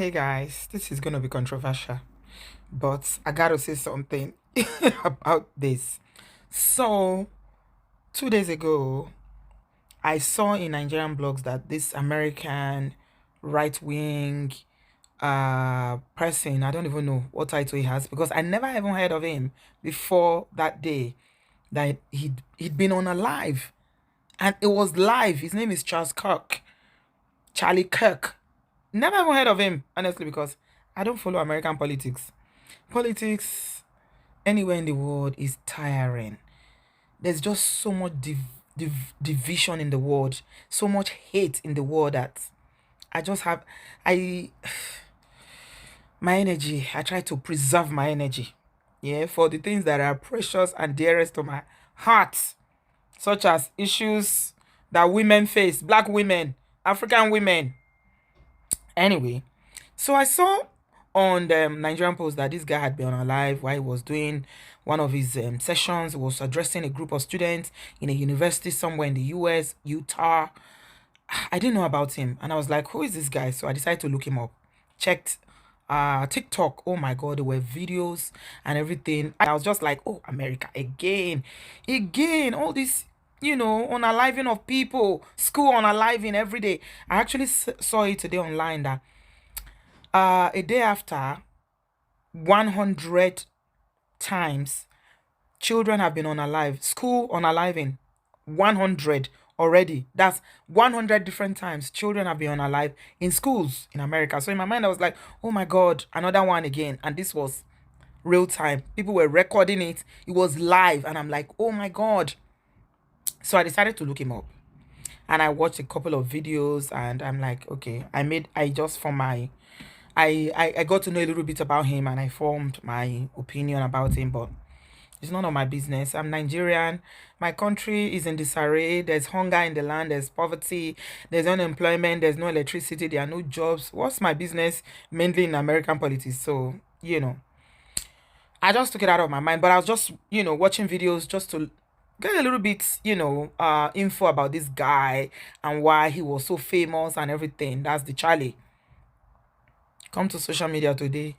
Hey guys, this is going to be controversial, but I gotta say something about this. So, 2 days ago, I saw in Nigerian blogs that this American right wing person, I don't even know what title he has because I never even heard of him before that day that he'd been on a live, and it was live. His name is Charlie Kirk. Never even heard of him, honestly, because I don't follow American politics. Politics anywhere in the world is tiring. There's just so much division in the world, so much hate in the world that I just have I my energy. I try to preserve my energy. Yeah, for the things that are precious and dearest to my heart, such as issues that women face, black women, African women. Anyway, so I saw on the Nigerian Post that this guy had been on live while he was doing one of his sessions. He was addressing a group of students in a university somewhere in the US, Utah. I didn't know about him, and I was like, "Who is this guy?" So I decided to look him up. Checked TikTok. Oh my God, there were videos and everything. I was just like, "Oh, America again! All this." Unaliving of people, school unaliving every day. I actually saw it today online that a day after 100 times children have been unalive, school unaliving 100 already. That's 100 different times children have been unalive in schools in America. So in my mind I was like, oh my God, another one again. And this was real time, people were recording it, it was live, and I'm like, oh my God. So I decided to look him up, and I watched a couple of videos, and I'm like, okay, I just for my I got to know a little bit about him, and I formed my opinion about him, but it's none of my business. I'm Nigerian. My country is in disarray. There's hunger in the land. There's poverty. There's unemployment. There's no electricity. There are no jobs. What's my business? Mainly in American politics. So, I just took it out of my mind. But I was just, watching videos just to get a little bit, info about this guy and why he was so famous and everything. That's the Charlie. Come to social media today,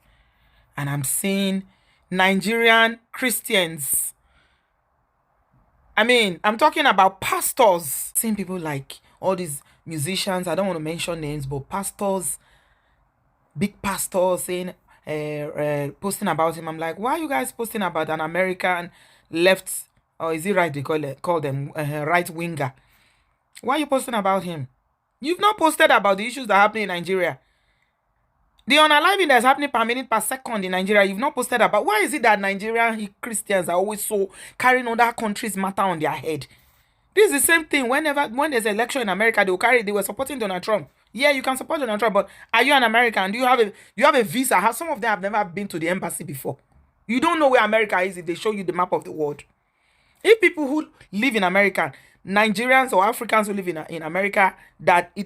and I'm seeing Nigerian Christians. I mean, I'm talking about pastors. Seeing people like all these musicians, I don't want to mention names, but pastors, big pastors saying, posting about him. I'm like, why are you guys posting about an American left, or is it right they call them right winger? Why are you posting about him? You've not posted about the issues that are happening in Nigeria. The unaliving that's happening per minute per second in Nigeria, you've not posted about. Why is it that Nigerian Christians are always so carrying other countries' matter on their head? This is the same thing. When there's an election in America, they were supporting Donald Trump. Yeah, you can support Donald Trump, but are you an American? Do you have a visa? Some of them have never been to the embassy before. You don't know where America is if they show you the map of the world. If people who live in America, Nigerians or Africans who live in America,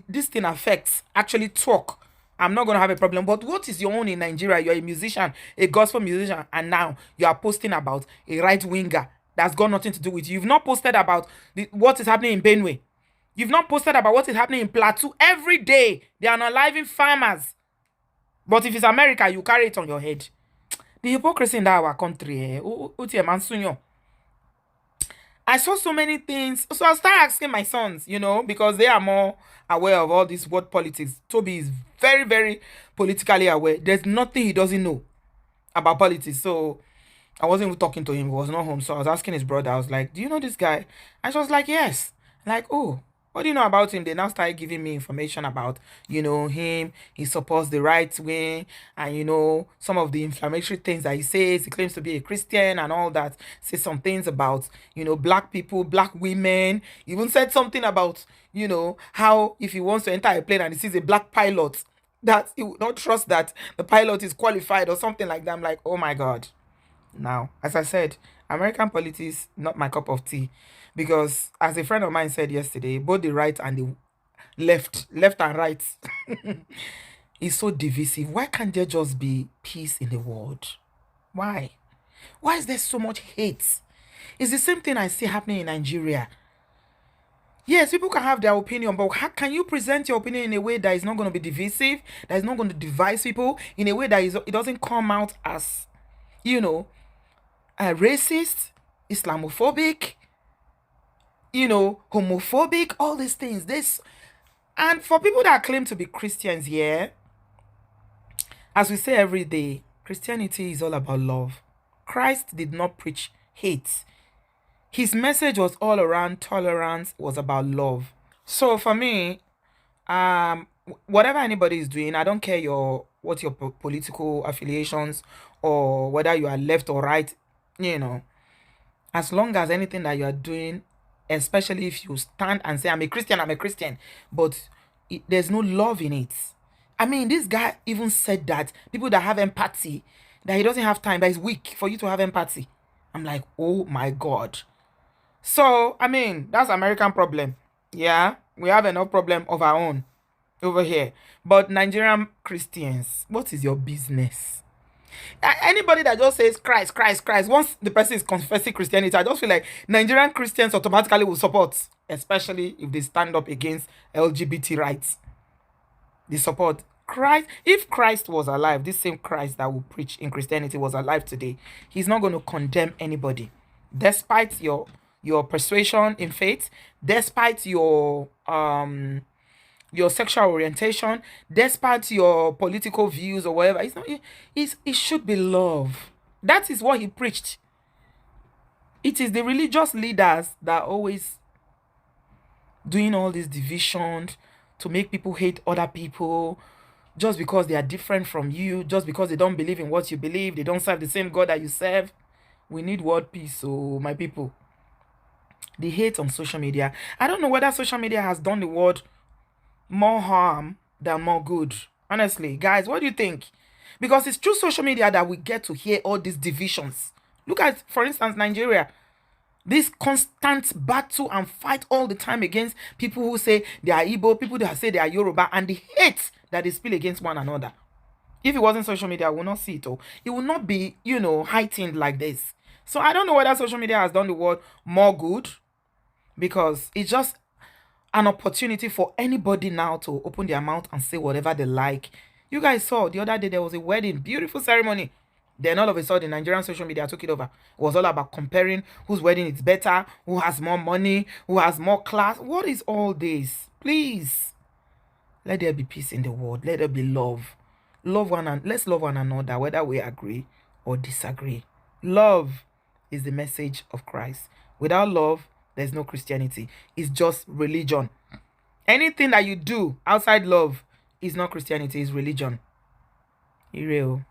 this thing affects, actually talk, I'm not going to have a problem. But what is your own in Nigeria? You're a musician, a gospel musician, and now you are posting about a right winger that's got nothing to do with you. You've not posted about what is happening in Benue. You've not posted about what is happening in Pleateu. Every day, they are unaliving farmers. But if it's America, you carry it on your head. The hypocrisy in that our country, I saw so many things. So I started asking my sons, because they are more aware of all this world politics. Toby is very, very politically aware. There's nothing he doesn't know about politics. So I wasn't even talking to him. He was not home. So I was asking his brother. I was like, do you know this guy? And she was like, yes. Like, oh, what do you know about him? They now started giving me information about, him. He supports the right wing, and, some of the inflammatory things that he says. He claims to be a Christian and all that. Says some things about, black people, black women. He even said something about, how if he wants to enter a plane and he sees a black pilot, that he would not trust that the pilot is qualified or something like that. I'm like, oh my God. Now, as I said, American politics, not my cup of tea. Because as a friend of mine said yesterday, both the right and the left and right, is so divisive. Why can't there just be peace in the world? Why? Why is there so much hate? It's the same thing I see happening in Nigeria. Yes, people can have their opinion, but how can you present your opinion in a way that is not going to be divisive, that is not going to divide people, in a way that it doesn't come out as, you know, racist, Islamophobic, homophobic, all these things. And for people that claim to be Christians, yeah, as we say every day, Christianity is all about love. Christ did not preach hate. His message was all around tolerance, was about love. So for me, whatever anybody is doing, I don't care what your political affiliations, or whether you are left or right, you know, as long as anything that you are doing, especially if you stand and say, I'm a Christian, but there's no love in it. I mean, this guy even said that people that have empathy, that he doesn't have time, that is weak for you to have empathy. I'm like, oh my God. So, I mean, that's American problem. Yeah, we have enough problem of our own over here. But Nigerian Christians, what is your business? Anybody that just says Christ, Christ, Christ, once the person is confessing Christianity, I just feel like Nigerian Christians automatically will support, especially if they stand up against LGBT rights. They support Christ. If Christ was alive, this same Christ that will preach in Christianity was alive today, he's not going to condemn anybody, despite your persuasion in faith, despite your sexual orientation, despite your political views or whatever. It's not. It should be love. That is what he preached. It is the religious leaders that are always doing all these divisions to make people hate other people just because they are different from you, just because they don't believe in what you believe, they don't serve the same God that you serve. We need world peace, so my people. The hate on social media. I don't know whether social media has done the world more harm than more good. Honestly, guys, what do you think? Because it's through social media that we get to hear all these divisions. Look at, for instance, Nigeria. This constant battle and fight all the time against people who say they are Igbo, people that say they are Yoruba, and the hate that they spill against one another. If it wasn't social media, I would not see it all. It would not be, heightened like this. So I don't know whether social media has done the world more good, because it's just an opportunity for anybody now to open their mouth and say whatever they like. You guys saw the other day there was a wedding, beautiful ceremony. Then all of a sudden, Nigerian social media took it over. It was all about comparing whose wedding is better, who has more money, who has more class. What is all this? Please, let there be peace in the world. Let there be love. Let's love one another, whether we agree or disagree. Love is the message of Christ. Without love, there's no Christianity. It's just religion. Anything that you do outside love is not Christianity, it's religion. Real.